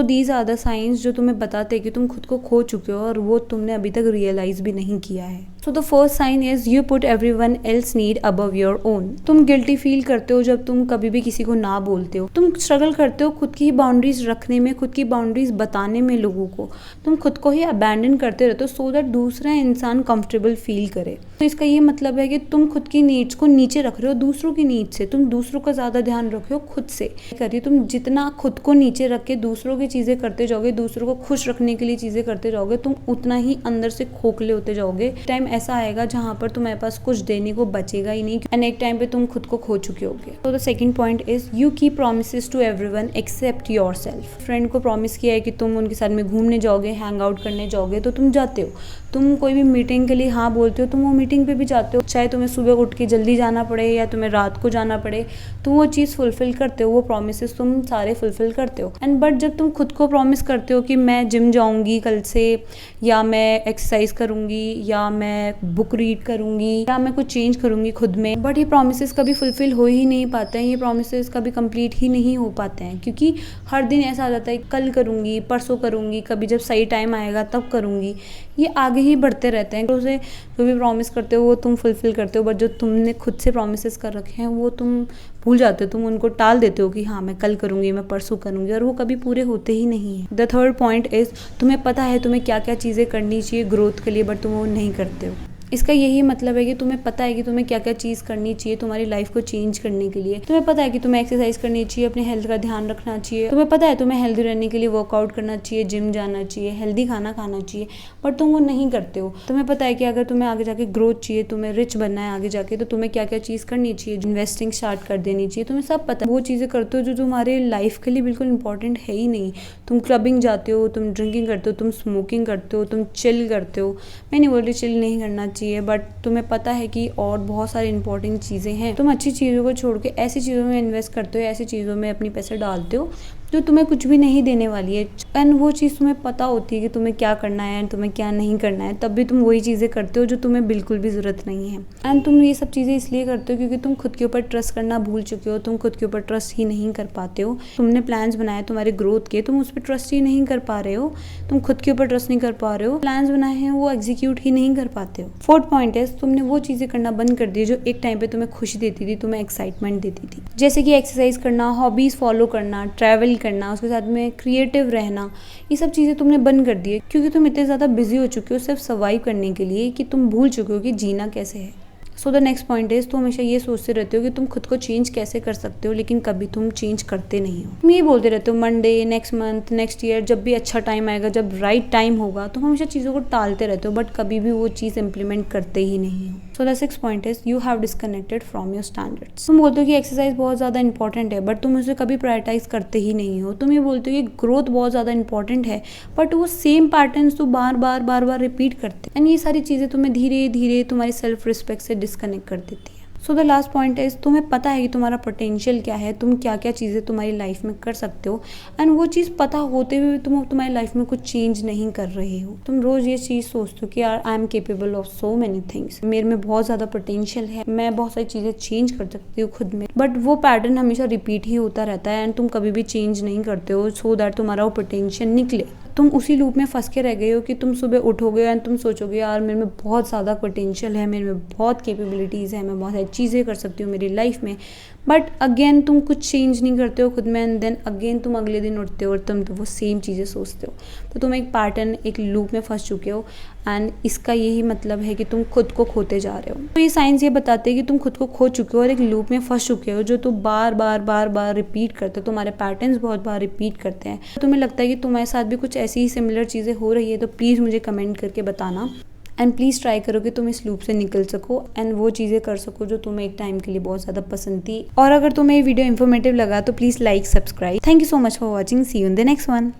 तो these are the science जो तुम्हें बताते हैं कि तुम खुद को खो चुके हो और वो तुमने अभी तक रियलाइज भी नहीं किया है। So the first sign is you put everyone else need above your own. तुम गिल्टी फील करते हो जब तुम कभी भी किसी को ना बोलते हो। तुम स्ट्रगल करते हो खुद की बाउंड्रीज रखने में, खुद की बाउंड्रीज बताने में लोगों को। तुम खुद को ही अबैंडन करते रहते हो सो दैट दूसरा इंसान कंफर्टेबल फील करे। तो इसका ये मतलब है कि तुम खुद की नीड्स को नीचे रख रहे हो दूसरों की नीड्स से। तुम दूसरों का ज्यादा ध्यान रख रहे हो खुद से। करिए तुम जितना खुद को नीचे रख के दूसरों की चीजें करते जाओगे, दूसरों को खुश रखने के लिए चीजें करते जाओगे, तुम उतना ही अंदर से खोखले होते जाओगे। टाइम ऐसा आएगा जहां पर तुम्हारे पास कुछ देने को बचेगा ही नहीं एंड एक टाइम पे तुम खुद को खो चुके होगे। तो the second point is you keep promises to everyone except yourself. Friend को प्रॉमिस किया है कि तुम उनके साथ में घूमने जाओगे, हैंग आउट करने जाओगे, तो तुम जाते हो। तुम कोई भी मीटिंग के लिए हाँ बोलते हो, तुम वो मीटिंग पे भी जाते हो, चाहे तुम्हें सुबह उठ के जल्दी जाना पड़े या तुम्हें रात को जाना पड़े, तुम वो चीज़ फुलफिल करते हो, वो प्रॉमिसेस तुम सारे फुलफिल करते हो। एंड बट जब तुम खुद को प्रॉमिस करते हो कि मैं जिम जाऊंगी कल से, या मैं एक्सरसाइज करूंगी, या मैं बुक रीड करूंगी, या मैं कुछ चेंज करूंगी खुद में, बट ये प्रॉमिसेस कभी फुलफिल हो ही नहीं पाते हैं, ये प्रॉमिसेस कभी कंप्लीट ही नहीं हो पाते हैं, क्योंकि हर दिन ऐसा आ जाता है कल करूंगी, परसों करूंगी, कभी जब सही टाइम आएगा तब करूंगी, ये आगे ही बढ़ते रहते हैं। तो उसे जो भी प्रॉमिस करते हो वो तुम फुलफिल करते हो, बट जो तुमने खुद से प्रॉमिसेस कर रखे हैं वो तुम भूल जाते हो, तुम उनको टाल देते हो कि हाँ मैं कल करूंगी, मैं परसों करूंगी, और वो कभी पूरे होते ही नहीं है। द थर्ड पॉइंट इज तुम्हें पता है तुम्हें क्या क्या चीज़ें करनी चाहिए ग्रोथ के लिए, बट तुम वो नहीं करते हो। इसका यही मतलब है कि तुम्हें पता है कि तुम्हें क्या क्या चीज़ करनी चाहिए तुम्हारी लाइफ को चेंज करने के लिए। तुम्हें पता है कि तुम्हें एक्सरसाइज करनी चाहिए, अपने हेल्थ का ध्यान रखना चाहिए, तुम्हें पता है तुम्हें हेल्दी रहने के लिए वर्कआउट करना चाहिए, जिम जाना चाहिए, हेल्दी खाना खाना चाहिए, बट तुम वो नहीं करते हो। तुम्हें पता है कि अगर तुम्हें आगे जाके ग्रोथ चाहिए, तुम्हें रिच बनना है आगे जाके, तो तुम्हें क्या क्या चीज़ करनी चाहिए, इन्वेस्टिंग स्टार्ट कर देनी चाहिए, तुम्हें सब पता है। वो चीज़ें करते हो जो तुम्हारे लाइफ के लिए बिल्कुल इंपॉर्टेंट है ही नहीं। तुम क्लबिंग जाते हो, तुम ड्रिंकिंग करते हो, तुम स्मोकिंग करते हो, तुम चिल करते हो। मैं नहीं बोल रही चिल नहीं करना चाहिए, बट तुम्हें पता है कि और बहुत सारी इंपॉर्टेंट चीज़ें हैं। तुम अच्छी चीज़ों को छोड़ के ऐसी चीज़ों में इन्वेस्ट करते हो, ऐसी चीज़ों में अपनी पैसे डालते हो जो तुम्हें कुछ भी नहीं देने वाली है। एंड वो चीज़ तुम्हें पता होती है कि तुम्हें क्या करना है एंड तुम्हें क्या नहीं करना है, तब भी तुम वही चीज़ें करते हो जो तुम्हें बिल्कुल भी ज़रूरत नहीं है। एंड तुम ये सब चीज़ें इसलिए करते हो क्योंकि तुम खुद के ऊपर ट्रस्ट करना भूल चुके हो, तुम खुद के ऊपर ट्रस्ट ही नहीं कर पाते हो। तुमने प्लान्स बनाए तुम्हारे ग्रोथ के, तुम उस पर ट्रस्ट ही नहीं कर पा रहे हो, तुम खुद के ऊपर ट्रस्ट नहीं कर पा रहे हो, प्लान्स बनाए हैं वो एग्जीक्यूट ही नहीं कर पाते हो। फोर्थ पॉइंट है तुमने वो चीज़ें करना बंद कर दी जो एक टाइम पे तुम्हें खुशी देती थी, तुम्हें एक्साइटमेंट देती थी, जैसे कि एक्सरसाइज करना, हॉबीज फॉलो करना, ट्रैवल करना, उसके साथ में क्रिएटिव रहना। ये सब चीज़ें तुमने बंद कर दी है क्योंकि तुम इतने ज़्यादा बिजी हो चुके हो सिर्फ सर्वाइव करने के लिए कि तुम भूल चुके हो कि जीना कैसे है। So the next point is तुम हमेशा ये सोचते रहते हो कि तुम खुद को चेंज कैसे कर सकते हो, लेकिन कभी तुम चेंज करते नहीं हो। तुम ये बोलते रहते हो Monday, next month, next year, जब भी अच्छा टाइम आएगा, जब राइट टाइम होगा, तुम हमेशा चीज़ों को टालते रहते हो, बट कभी भी वो चीज़ इंप्लीमेंट करते ही नहीं हो। So the six point is you have disconnected from your standards. तुम बोलते हो कि एक्सरसाइज बहुत ज़्यादा इंपॉर्टेंट है, बट तुम उसे कभी प्रायोरिटाइज करते ही नहीं हो। तुम ये बोलते हो कि ग्रोथ बहुत ज़्यादा इंपॉर्टेंट है, बट वो सेम पैटर्न्स तो बार बार रिपीट करते हैं। एंड ये सारी चीज़ें तुम्हें धीरे धीरे तुम्हारी सेल्फ रिस्पेक्ट से डिस्कनेक्ट कर देती है। So the last point is तुम्हें पता है कि तुम्हारा पोटेंशियल क्या है, तुम क्या क्या चीज़ें तुम्हारी लाइफ में कर सकते हो, एंड वो चीज़ पता होते हुए तुम तुम्हारी लाइफ में कुछ चेंज नहीं कर रहे हो। तुम रोज़ ये चीज़ सोचते हो कि यार I am capable of so many things, मेरे में बहुत ज़्यादा पोटेंशियल है, मैं बहुत सारी चीज़ें चेंज कर सकती हूँ खुद में, बट वो पैटर्न हमेशा रिपीट ही होता रहता है एंड तुम कभी भी चेंज नहीं करते हो सो दैट तुम्हारा वो पोटेंशियल निकले। तुम उसी लूप में फंस के रह गए हो कि तुम सुबह उठोगे एंड तुम सोचोगे यार मेरे में बहुत ज़्यादा पोटेंशियल है, मेरे में बहुत कैपेबिलिटीज़ है, मैं बहुत सारी चीज़ें कर सकती हूँ मेरी लाइफ में, बट अगेन तुम कुछ चेंज नहीं करते हो खुद में एंड देन अगेन तुम अगले दिन उठते हो और तुम तो वो सेम चीज़ें सोचते हो। तो तुम एक पैटर्न, एक लूप में फंस चुके हो एंड इसका यही मतलब है कि तुम खुद को खोते जा रहे हो। तो ये साइंस ये बताते हैं कि तुम खुद को खो चुके हो और एक लूप में फंस चुके हो जो तुम बार बार रिपीट करते हो, तुम्हारे पैटर्न्स बहुत बार रिपीट करते हैं। तुम्हें लगता है कि तुम्हारे साथ भी कुछ ऐसी ही सिमिलर चीज़ें हो रही है, तो प्लीज़ मुझे कमेंट करके बताना एंड प्लीज़ ट्राई करो कि तुम इस लूप से निकल सको एंड वो चीज़ें कर सको जो तुम्हें एक टाइम के लिए बहुत ज़्यादा पसंद थी। और अगर तुम्हें ये वीडियो इन्फॉर्मेटिव लगा तो please like, subscribe. Thank you so much for watching, see you in the next one.